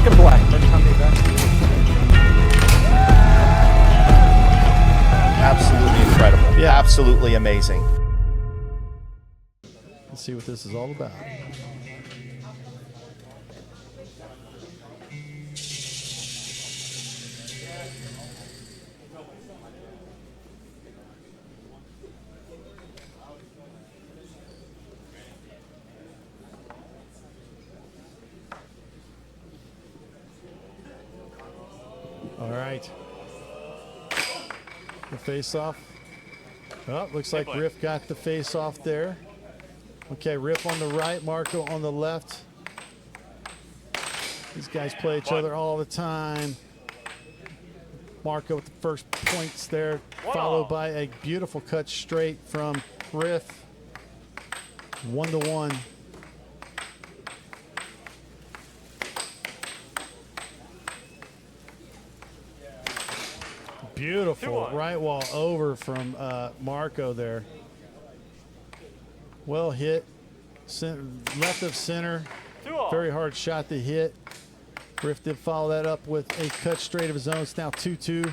can play. Absolutely incredible. Yeah. Absolutely amazing. Let's see what this is all about. All right. The face-off. Oh, looks like Riff got the face-off there. Okay, Riff on the right, Marco on the left. These guys play each other all the time. Marco with the first points there, followed by a beautiful cut straight from Riff. 1-1. Beautiful right wall over from Marco there. Well hit, left of center. Very hard shot to hit. Riff did follow that up with a cut straight of his own. It's now 2-2.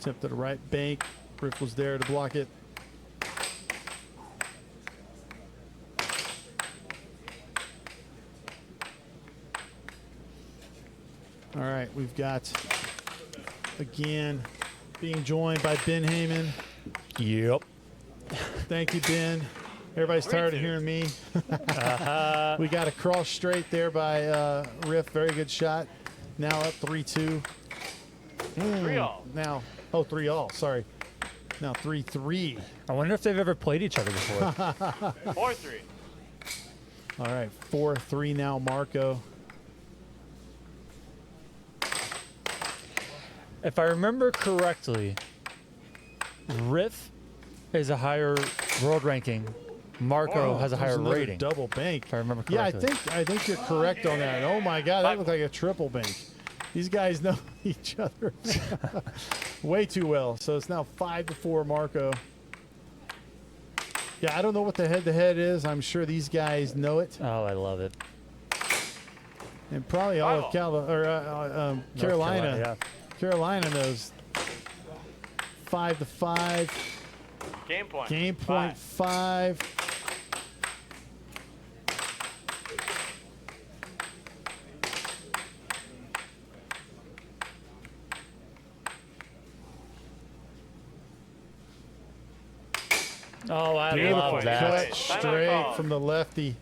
Tip to the right bank. Riff was there to block it. All right, we've got, again, being joined by Ben Hayman. Yep. Thank you, Ben. Everybody's tired of hearing me. We got a cross straight there by Riff. Very good shot. Now up 3-2. 3-all. Now, oh, 3-all, sorry. Now 3-3. I wonder if they've ever played each other before. 4-3. All right, 4-3 now, Marco. If I remember correctly, Riff is a higher world ranking. Marco has a higher rating. Double bank. If I remember correctly. Yeah, I think you're correct on that. Oh my God, that looked like a triple bank. These guys know each other way too well. So it's now 5-4 Marco. Yeah, I don't know what the head-to-head is. I'm sure these guys know it. Oh, I love it. And probably all of Carolina. Yeah. Carolina knows. 5-5. Game point. Game point 5. Oh, I love that. Cut straight from the lefty.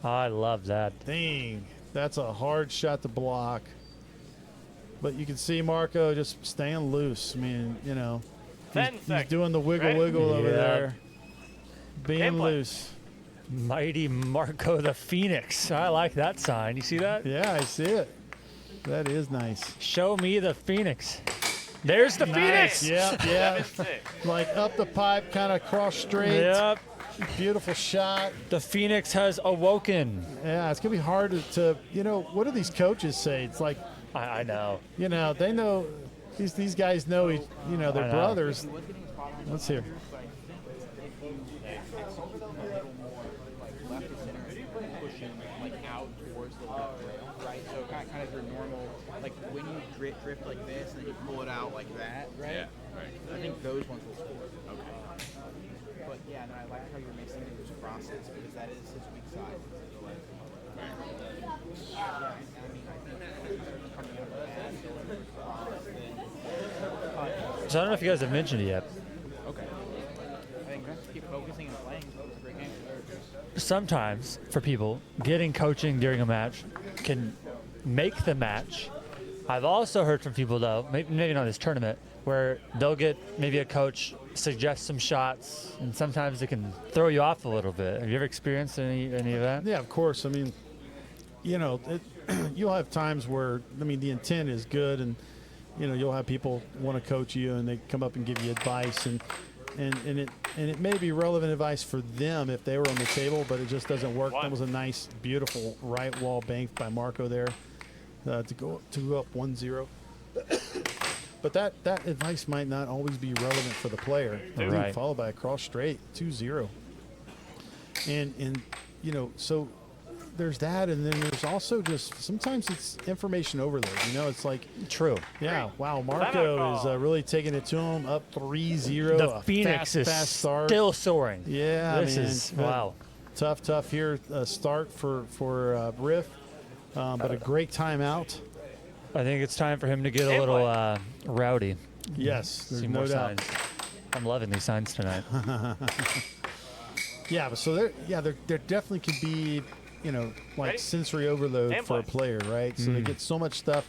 I love that. Dang, that's a hard shot to block. But you can see Marco just staying loose. I mean, you know, he's doing the wiggle over there. Being loose. Mighty Marco the Phoenix. I like that sign. You see that? Yeah, I see it. That is nice. Show me the Phoenix. There's the Phoenix. Yeah. Like up the pipe, kind of cross straight. Yep. Beautiful shot. The Phoenix has awoken. Yeah, it's going to be hard to, you know, what do these coaches say? It's like, I know. You know, they know, these guys know, you know, they're brothers. Let's hear. Kind of your normal, like when you drift like this and then you pull it out like that, right? Yeah, right. I think those ones will score. Okay. But yeah, no, I like how you're mixing it with process because that is his weak side. Yeah, I mean, I think coming out of that, So I don't know if you guys have mentioned it yet. Okay. I think just keep focusing and playing. That was a great game. Sometimes, for people, getting coaching during a match can make the match. I've also heard from people, though, maybe not this tournament, where they'll get maybe a coach suggest some shots, and sometimes it can throw you off a little bit. Have you ever experienced any of that? Yeah, of course. I mean, you know, you'll have times where, I mean, the intent is good, and, you know, you'll have people want to coach you, and they come up and give you advice, and it may be relevant advice for them if they were on the table, but it just doesn't work. That was a nice, beautiful right wall bank by Marco there to go up 1-0. But that advice might not always be relevant for the player. Dude, Right. followed by a cross straight, 2-0. And you know, so there's that, and then there's also just sometimes it's information overload. You know, it's like, True. yeah, wow, Timeout Marco is call. really taking it to him, up 3-0. The a Phoenix is fast start. still soaring. Yeah, This man. is, wow. Tough here start for Riff, but a great timeout. I think it's time for him to get a Game little rowdy. Yes, there's See no more doubt. signs. I'm loving these signs tonight. Yeah, but so there definitely could be, you know, like Ready? sensory overload Game for a play. player, right? So they get so much stuff.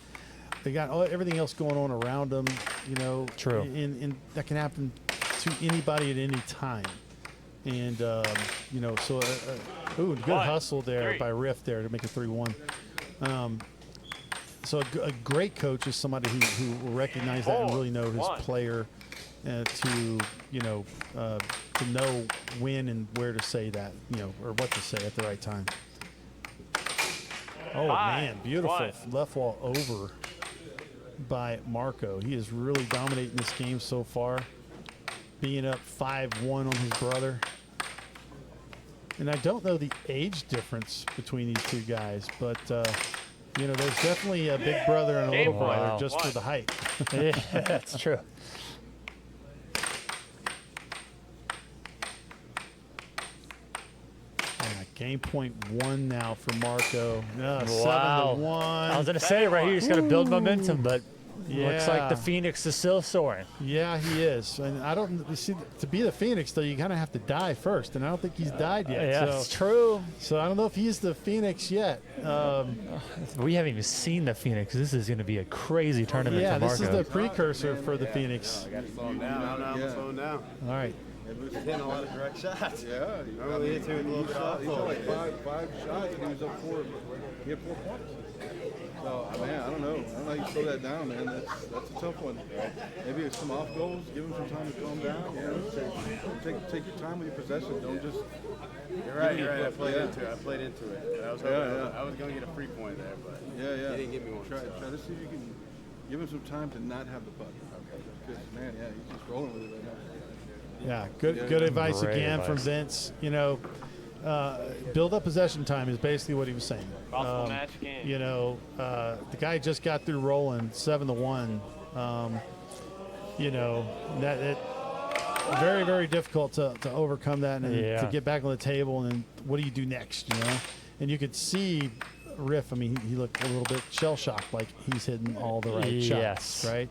They got everything else going on around them, you know. True. And that can happen to anybody at any time. And, you know, so, ooh, good 1, hustle there 3. by Riff there to make it 3-1. So a great coach is somebody who will recognize that and 4, really know his 1. player to, you know, to know when and where to say that, you know, or what to say at the right time. Oh, 5, man, beautiful 1. left wall over by Marco. He is really dominating this game so far, being up 5-1 on his brother. And I don't know the age difference between these two guys, but, you know, there's definitely a big brother and a little Game brother point. just for 1. the height. Yeah, that's true. Game point 1 now for Marco. Wow. 7-1. I was going to say right here, you just got to build momentum, but looks like the Yeah. Phoenix is still soaring. Yeah, he is. And I don't you see, to be the Phoenix, though, you kind of have to die first. And I don't think he's died yet. Yeah, so, it's true. so I don't know if he's the Phoenix yet. We haven't even seen the Phoenix. This is going to be a crazy tournament Yeah, for this Marco. is the precursor for the Phoenix. I got to slow him down. I'm slowing down. All right. He's hitting a lot of direct shots. Yeah, I really hit you with a little bit off. he shot like five shots and he was up 4. He had 4 points. So man, I don't know how you slow that down, man. That's a tough one. Maybe it's some off goals. Give him some time to calm down. You know, take your time with your possession. Don't just. You're right. I Yeah. played into it. I was hoping I was going to get a free point there, but Yeah. he didn't give me one. Try so. to see if you can give him some time to not have the puck. Because man, yeah, he's just rolling with it right now. Yeah, good advice Great again from advice. Vince. You know, build up possession time is basically what he was saying. Possible match game. You know, the guy just got through rolling 7-1. You know, that it very, very difficult to overcome that and Yeah. to get back on the table. And then what do you do next? You know, and you could see Riff. I mean, he looked a little bit shell shocked, like he's hitting all the right Yes. shots, right?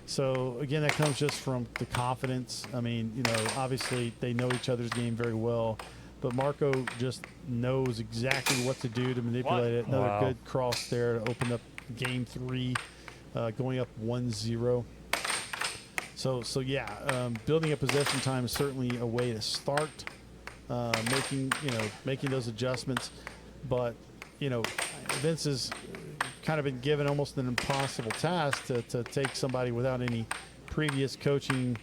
So again, that comes just from the confidence. I mean, you know, obviously they know each other's game very well, but Marco just knows exactly what to do to manipulate it. Another Wow. good cross there to open up game 3, going up 1-0. So yeah, building up possession time is certainly a way to start making those adjustments. But you know, Vince has kind of been given almost an impossible task to take somebody without any previous coaching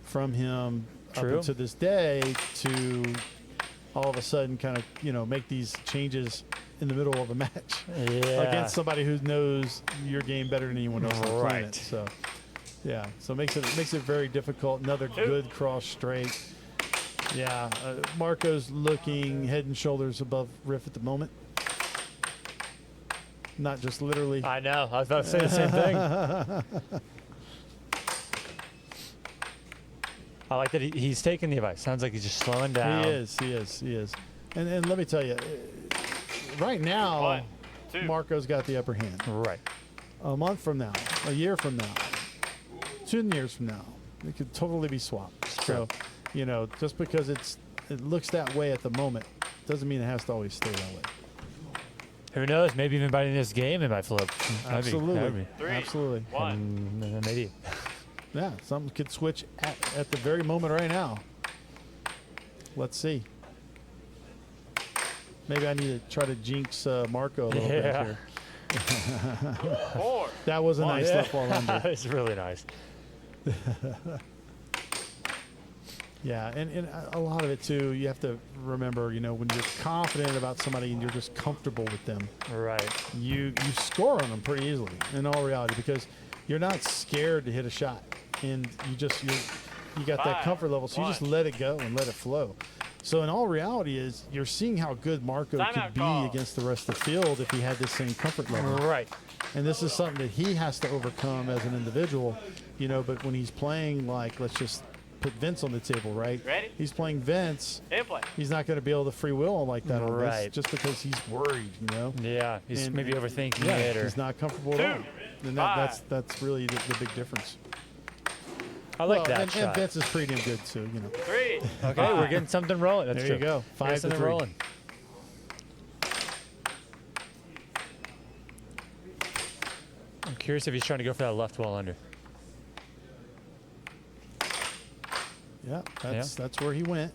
from him True. up to this day to all of a sudden kind of, you know, make these changes in the middle of a match Yeah. against somebody who knows your game better than anyone else on the Right. planet. So yeah, so it makes it very difficult. Another good cross straight. Yeah, Marco's looking head and shoulders above Riff at the moment. Not just literally. I know. I was about to say the same thing. I like that he's taking the advice. Sounds like he's just slowing down. He is. And let me tell you, right now, 1, 2. Marco's got the upper hand. Right. A month from now, a year from now, 2 years from now, it could totally be swapped. So, you know, just because it looks that way at the moment, doesn't mean it has to always stay that way. Who knows? Maybe even by this game it might flip. Absolutely. 3, Absolutely. 1. Maybe. Yeah, something could switch at the very moment right now. Let's see. Maybe I need to try to jinx Marco a little bit Yeah. here. 4. That was a nice Yeah. left wall under. It's really nice. Yeah, and a lot of it too, you have to remember, you know, when you're confident about somebody and you're just comfortable with them, Right. you score on them pretty easily in all reality, because you're not scared to hit a shot, and you got that 5, comfort level, so you just let it go and let it flow. So in all reality is you're seeing how good Marco Timeout could be call. against the rest of the field if he had this same comfort level. Right. And this is something that he has to overcome as an individual, but when he's playing, like, let's just put Vince on the table, right? Ready? He's playing Vince. In play. He's not going to be able to free will like that on this Right. just because he's worried, Yeah, he's And- maybe overthinking Yeah, it, or he's not comfortable at all. And that's really the big difference. I like that and shot. Vince is pretty damn good too, 3. Okay, we're getting something rolling. That's There true. you go. Getting 5 to something 3. rolling. I'm curious if he's trying to go for that left wall under. Yeah, that's where he went.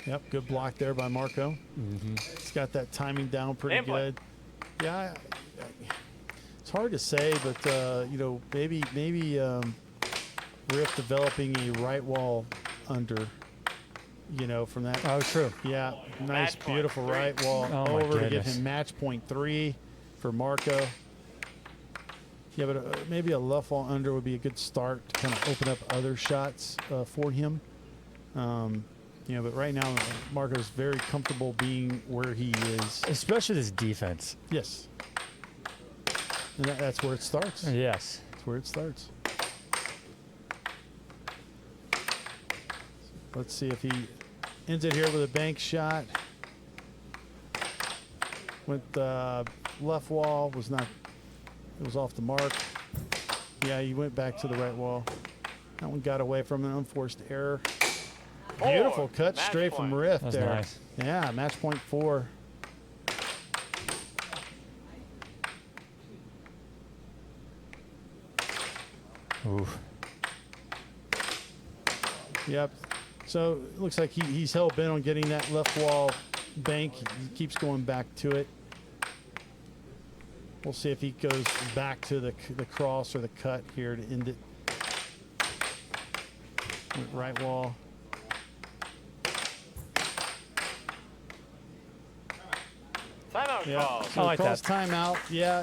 Yep, good block there by Marco. He's got that timing down pretty In play. good. Yeah, it's hard to say, but maybe Riff developing a right wall under, from that. Oh, true. Yeah, nice, Match point beautiful 3. right wall Oh, my over to give goodness. him match point 3 for Marco. Yeah, but maybe a left wall under would be a good start to kind of open up other shots for him. But right now, Marco's very comfortable being where he is. Especially this defense. Yes. And that's where it starts. Yes. That's where it starts. Let's see if he ends it here with a bank shot. Went left wall, it was off the mark. Yeah, he went back to the right wall. That one got away from an unforced error. 4. Beautiful cut Match straight point. from Riff That's there. nice. Yeah, match point 4. Oof. Yep. So it looks like he's hell bent on getting that left wall bank. He keeps going back to it. We'll see if he goes back to the cross or the cut here to end it. Right wall. Timeout Yeah. call. So I like calls that. timeout. Yeah,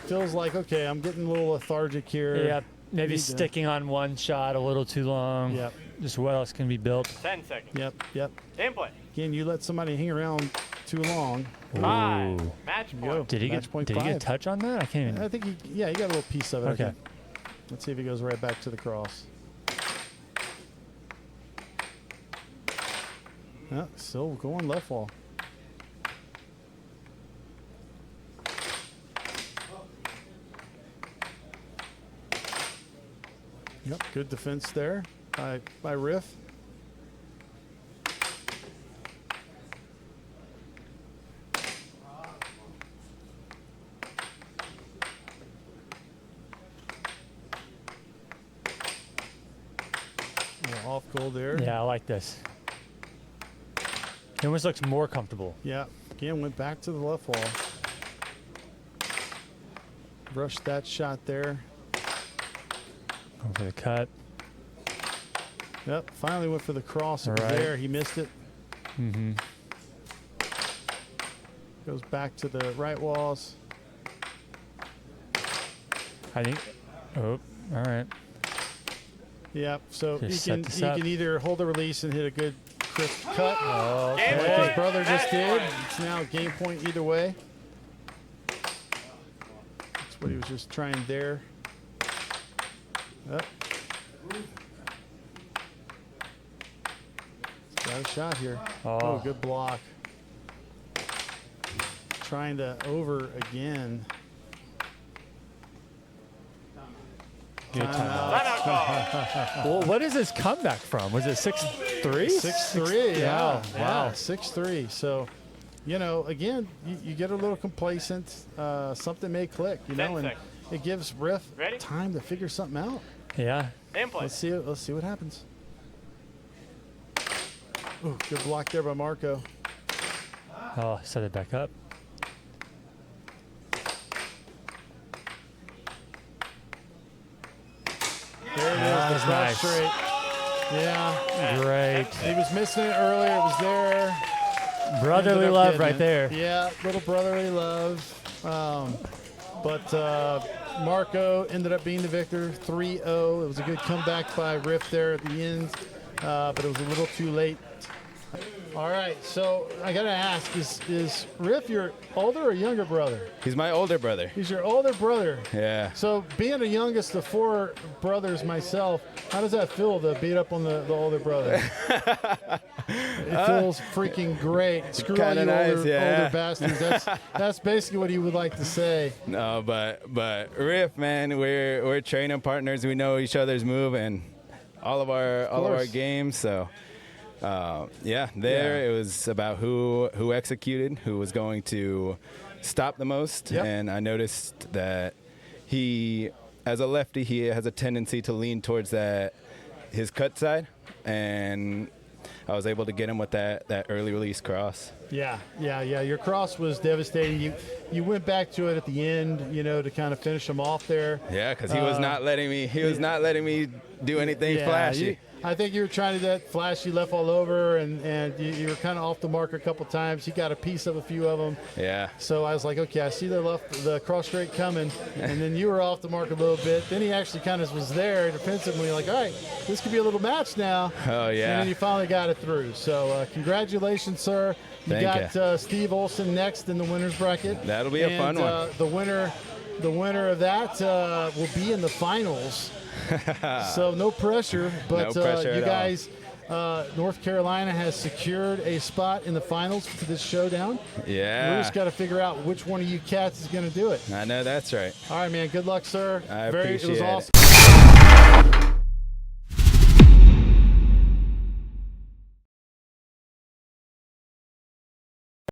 feels like, okay, I'm getting a little lethargic here. Yeah, maybe Need to- sticking on one shot a little too long. Yep. Just what else can be built? 10 seconds. Yep. In play. Again, you let somebody hang around too long. 5. Ooh. Match Go. point. Did he Match get? point Did he get a 5. touch on that? I can't even. I think he got a little piece of it. I Okay. think. Let's see if he goes right back to the cross. Yeah, still going left wall. Yep, good defense there by Riff. Off goal there. Yeah, I like this. It almost looks more comfortable. Yeah, again, went back to the left wall. Brushed that shot there. Going for the cut. Yep, finally went for the cross. It was Right. there. He missed it. Mm-hmm. Goes back to the right walls. I think. Oh, all right. Yep, so he Just set can this he up. can either hold the release and hit a good crisp cut, Game like his point. brother just Match did. point. It's now game point either way. That's what he was just trying there. Yep. Got a shot here. Oh. Good block. Trying to over again. Good time. Timeout call. Well, what is this comeback from? Was it 6-3? 6-3, yeah. Wow. 6-3. So, again, you get a little complacent. Something may click, 10 and seconds. it gives Riff Ready? time to figure something out. Yeah. In play. Let's see what happens. Ooh, good block there by Marco. Oh, set it back up. There it is. That The was cross nice. straight. Yeah. Great. He was missing it earlier. It was there. Brotherly ended up love getting right it. there. Yeah, little brotherly love. But Marco ended up being the victor, 3-0. It was a good comeback by Riff there at the end, but it was a little too late. All right, so I got to ask, is Riff your older or younger brother? He's my older brother. He's your older brother. Yeah. So being the youngest of 4 brothers myself, how does that feel to beat up on the older brother? It feels freaking great. Screw all you kinda nice, older yeah. bastards. That's basically what he would like to say. No, but Riff, man, we're training partners. We know each other's move and all of our games. So it was about who executed, who was going to stop the most. Yep. And I noticed that he, as a lefty, he has a tendency to lean towards his cut side, and I was able to get him with that early release cross. Yeah. Your cross was devastating. You went back to it at the end, to kind of finish him off there. Yeah, because he was not letting me. He was not letting me do anything flashy. I think you were trying to do that flashy left all over, and you were kind of off the mark a couple times. He got a piece of a few of them. Yeah. So I was like, okay, I see the cross straight coming, and then you were off the mark a little bit. Then he actually kind of was there defensively, like, all right, this could be a little match now. Oh, yeah. And then you finally got it through. So congratulations, sir. You Thank got Steve Olson next in the winner's bracket. That'll be a fun one. The winner of that will be in the finals. So no pressure, but No pressure you at guys, North Carolina has secured a spot in the finals for this showdown. Yeah. We just got to figure out which one of you cats is going to do it. I know that's right. All right, man. Good luck, sir. I It was appreciate it. awesome.